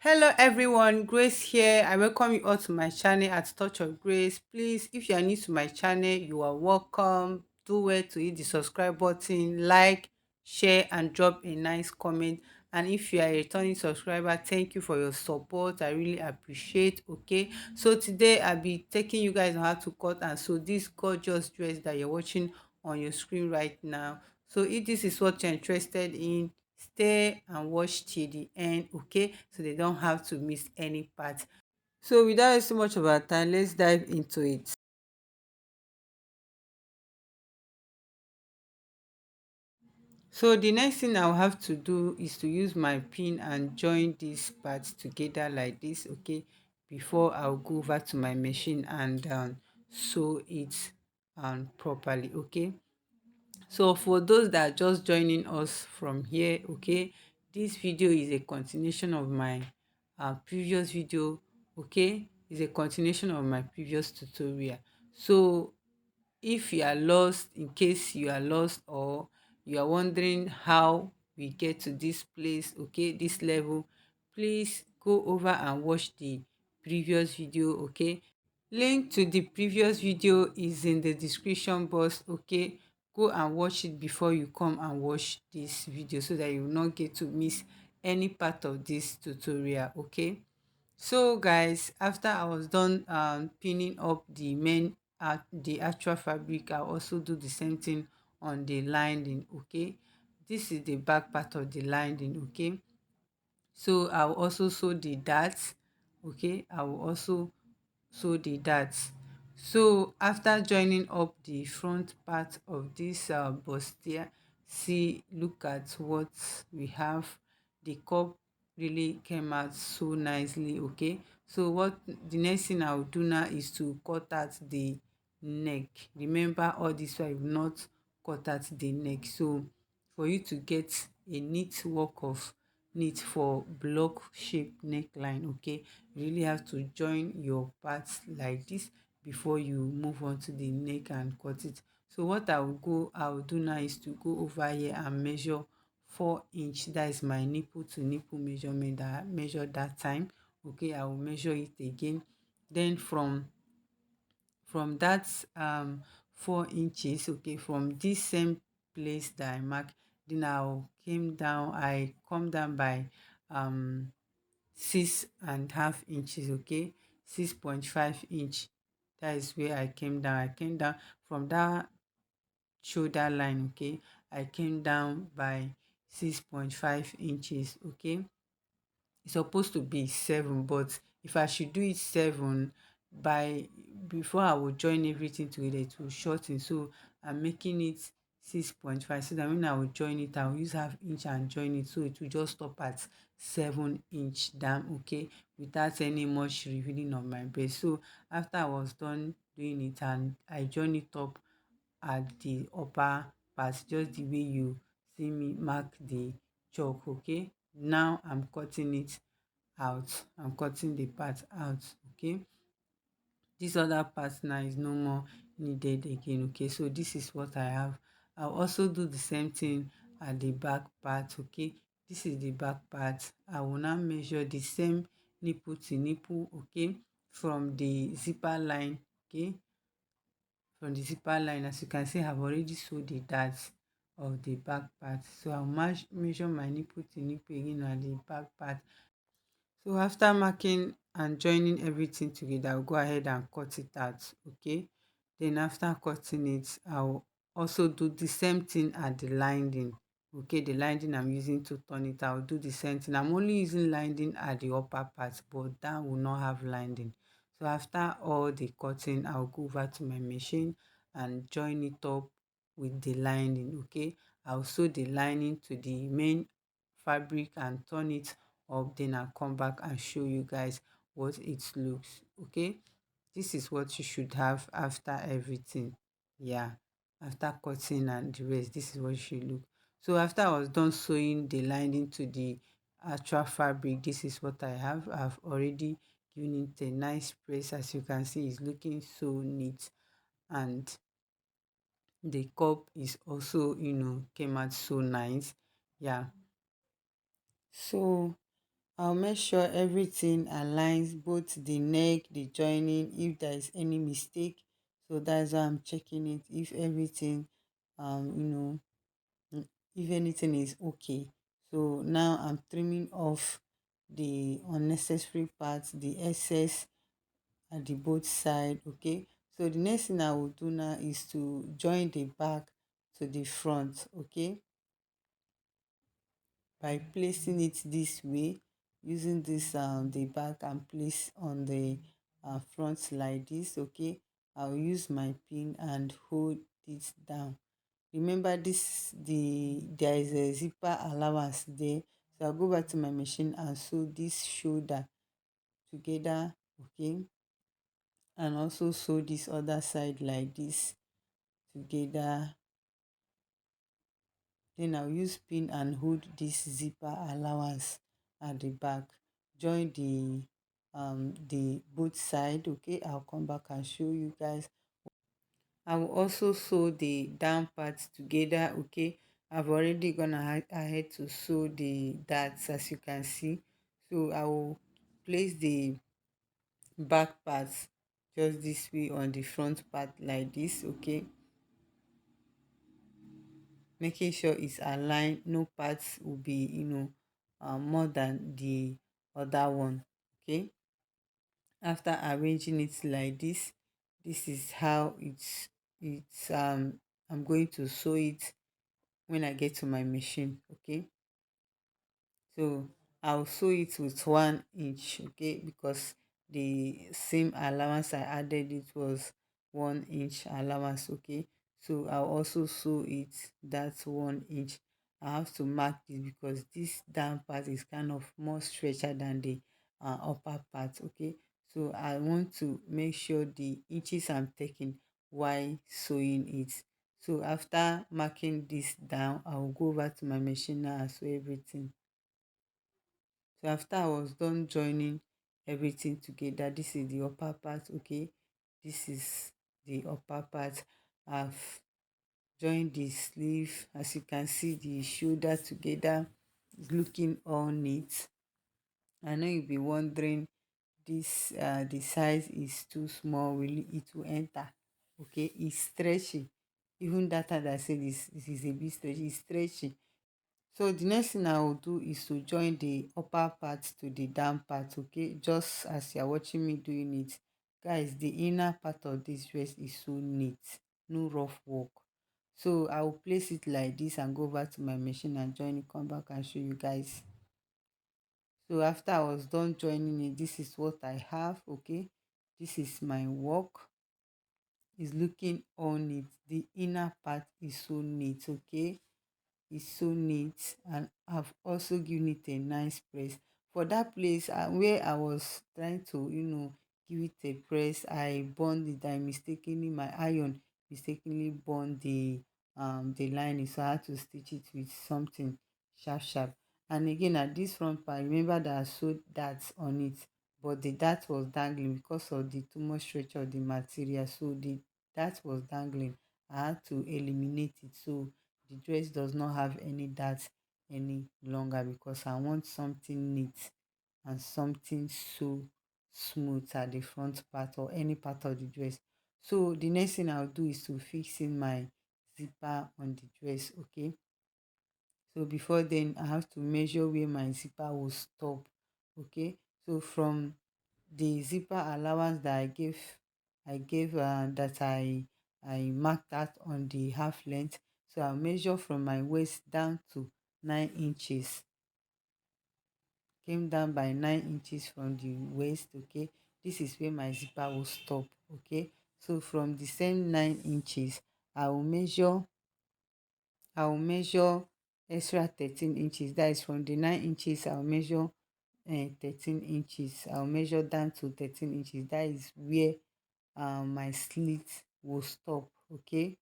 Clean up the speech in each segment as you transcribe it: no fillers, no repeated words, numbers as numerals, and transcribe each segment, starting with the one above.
Hello everyone, Grace here. I welcome you all to my channel at Touch of Grace. Please, if you are new to my channel, you are welcome. Do well to hit the subscribe button, like, share, and drop a nice comment. And if you are a returning subscriber, thank you for your support. I really appreciate. Okay, so today I'll be taking you guys on how to cut and sew this gorgeous dress that you're watching on your screen right now. So if this is what you're interested in, stay and watch till the end, okay, so they don't have to miss any part. So without wasting much of our time, let's dive into it. So the next thing I'll have to do is to use my pin and join these parts together like this, okay, before I'll go over to my machine and sew it properly, okay. So for those that are just joining us from here, okay, this video is a continuation of my previous video, okay, is a continuation of my previous tutorial. So if you are lost, in case you are lost or you are wondering how we get to this place, okay, this level, please go over and watch the previous video, okay. Link to the previous video is in the description box, okay. Go and watch it before you come and watch this video so that you will not get to miss any part of this tutorial, okay. So guys, after I was done pinning up the main the actual fabric, I also do the same thing on the lining, okay. This is the back part of the lining, okay. So I will also sew the darts, okay. I will also sew the darts. So after joining up the front part of this bustier, see, look at what we have. The cup really came out so nicely, okay. So what the next thing I will do now is to cut out the neck. Remember, all this while I've not cut out the neck. So for you to get a neat work of knit for block shape neckline, okay, you really have to join your parts like this before you move on to the neck and cut it. So what I will do now is to go over here and measure 4 inch. That is my nipple to nipple measurement that I measured that time, okay. I will measure it again. Then from that 4 inches, okay, from this same place that I mark, then I come down by 6.5 inches, okay, 6.5 inch. That is where I came down from that shoulder line, okay. I came down by 6.5 inches, okay. It's supposed to be 7, but if I should do it 7, by before I will join everything together, it will shorten. So I'm making it 6.5, so that when I will join it, I will use half inch and join it, so it will just stop at 7 inch down, okay, without any much revealing of my breast. So after I was done doing it and I join it up at the upper part, just the way you see me mark the chalk, okay. Now I'm cutting it out. I'm cutting the part out, okay. This other part now is no more needed again, okay. So this is what I have. I'll also do the same thing at the back part, okay. This is the back part. I will now measure the same nipple to nipple, okay, from the zipper line, okay. From the zipper line, as you can see, I've already sewed the darts of the back part. So I'll measure my nipple to nipple again at the back part. So after marking and joining everything together, I'll go ahead and cut it out, okay. Then after cutting it, I'll also do the same thing at the lining, okay. The lining I'm using to turn it, I'll do the same thing. I'm only using lining at the upper part, but that will not have lining. So after all the cutting, I'll go over to my machine and join it up with the lining, okay. I'll sew the lining to the main fabric and turn it up, then I'll come back and show you guys what it looks, okay. This is what you should have after everything, yeah, after cutting and the rest. This is what you should look. So after I was done sewing the lining to the actual fabric, this is what I have. I've already given it a nice press. As you can see, it's looking so neat, and the cup is also, came out so nice, yeah. So I'll make sure everything aligns, both the neck, the joining, if there is any mistake. So that's why I'm checking it. If everything, you know, if anything is okay. So now I'm trimming off the unnecessary parts, the excess at the both side. Okay. So the next thing I will do now is to join the back to the front. Okay, by placing it this way, using this the back and place on the front like this. Okay, I'll use my pin and hold it down. Remember this, there is a zipper allowance there, so I'll go back to my machine and sew this shoulder together. Okay, and also sew this other side like this together. Then I'll use pin and hold this zipper allowance at the back. Join the both side. Okay, I'll come back and show you guys. I will also sew the down parts together. Okay, I've already gone ahead to sew the darts, as you can see. So I will place the back parts just this way on the front part like this. Okay, making sure it's aligned, no parts will be, more than the other one. Okay, after arranging it like this is how it's I'm going to sew it when I get to my machine. Okay, so I'll sew it with 1 inch. Okay, because the same allowance I added, it was 1 inch allowance. Okay, so I'll also sew it, that's 1 inch. I have to mark this because this down part is kind of more stretcher than the upper part. Okay, so I want to make sure the inches I'm taking while sewing it. So after marking this down, I will go over to my machine now and sew everything. So after I was done joining everything together, this is the upper part. Okay, this is the upper part. I've joined the sleeve. As you can see, the shoulder together is looking all neat. I know you'll be wondering, this the size is too small, will it will enter? Okay, it's stretchy. Even that time that I said this is a bit stretchy, it's stretchy. So the next thing I will do is to join the upper part to the down part. Okay, just as you're watching me doing it, guys, the inner part of this dress is so neat, no rough work. So I will place it like this and go back to my machine and join it, come back and show you guys. So after I was done joining it, this is what I have. Okay, this is my work. It's looking all neat. The inner part is so neat. Okay, is so neat, and I've also given it a nice press. For that place where I was trying to, give it a press, I burned it. I mistakenly, my iron mistakenly burned the lining, so I had to stitch it with something sharp sharp. And again, at this front part, remember that I sewed darts on it, but the dart was dangling because of the too much stretch of the material. So the dart was dangling. I had to eliminate it, so the dress does not have any darts any longer, because I want something neat and something so smooth at the front part or any part of the dress. So the next thing I'll do is to fix in my zipper on the dress. Okay, so before then I have to measure where my zipper will stop. Okay, so from the zipper allowance that I gave that I marked that on the half length. So I'll measure from my waist down to 9 inches. Came down by 9 inches from the waist. Okay, this is where my zipper will stop. Okay, so from the same 9 inches, I will measure I will measure extra 13 inches. That is from the 9 inches, I'll measure 13 inches. I'll measure down to 13 inches. That is where my slit will stop. Okay,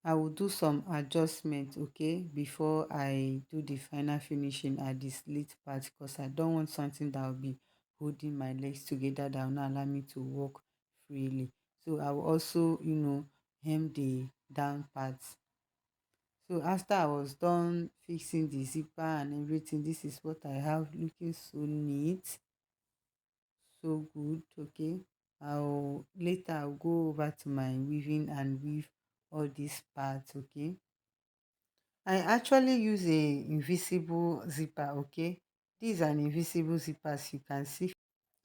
I will do some adjustment, okay, before I do the final finishing at the slit part, because I don't want something that will be holding my legs together, that will not allow me to walk freely. So I will also, hem the down parts. So after I was done fixing the zipper and everything, this is what I have, looking so neat, so good. Okay, I'll go over to my weaving and weave all these parts. Okay, I actually use a invisible zipper. Okay, this is an invisible zipper, as you can see.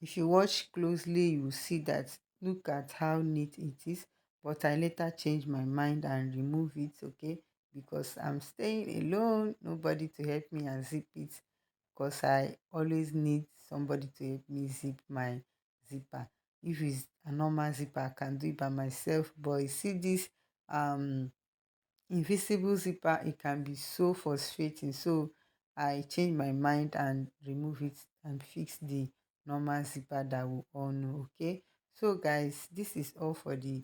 If you watch closely, you will see that. Look at how neat it is. But I later changed my mind and remove it, okay? Because I'm staying alone, nobody to help me and zip it. Because I always need somebody to help me zip my zipper. If it's a normal zipper, I can do it by myself. But you see this um invisible zipper, it can be so frustrating. So I change my mind and remove it and fix the normal zipper that we all know. Okay, so guys, this is all for the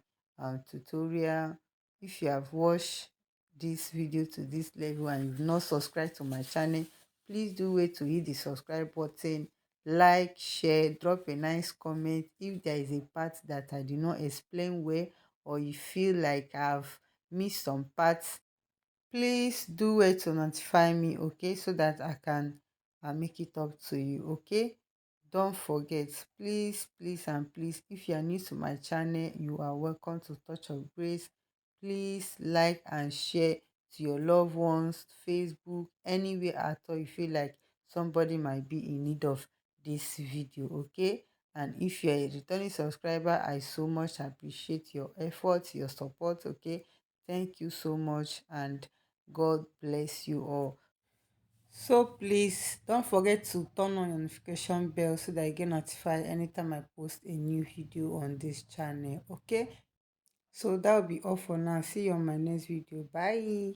tutorial. If you have watched this video to this level and you've not subscribed to my channel, please do wait to hit the subscribe button, like, share, drop a nice comment if there is a part that I did not explain well, or you feel like I've missed some parts. Please do wait to notify me, okay, so that I can make it up to you. Okay, don't forget, please, please, and please, if you are new to my channel, you are welcome to Touch of Grace. Please like and share to your loved ones, Facebook, anywhere at all you feel like somebody might be in need of this video. Okay, and if you're a returning subscriber, I so much appreciate your efforts, your support. Okay, thank you so much, and God bless you all. So please don't forget to turn on your notification bell so that you get notified anytime I post a new video on this channel. Okay, so that will be all for now. See you on my next video. Bye.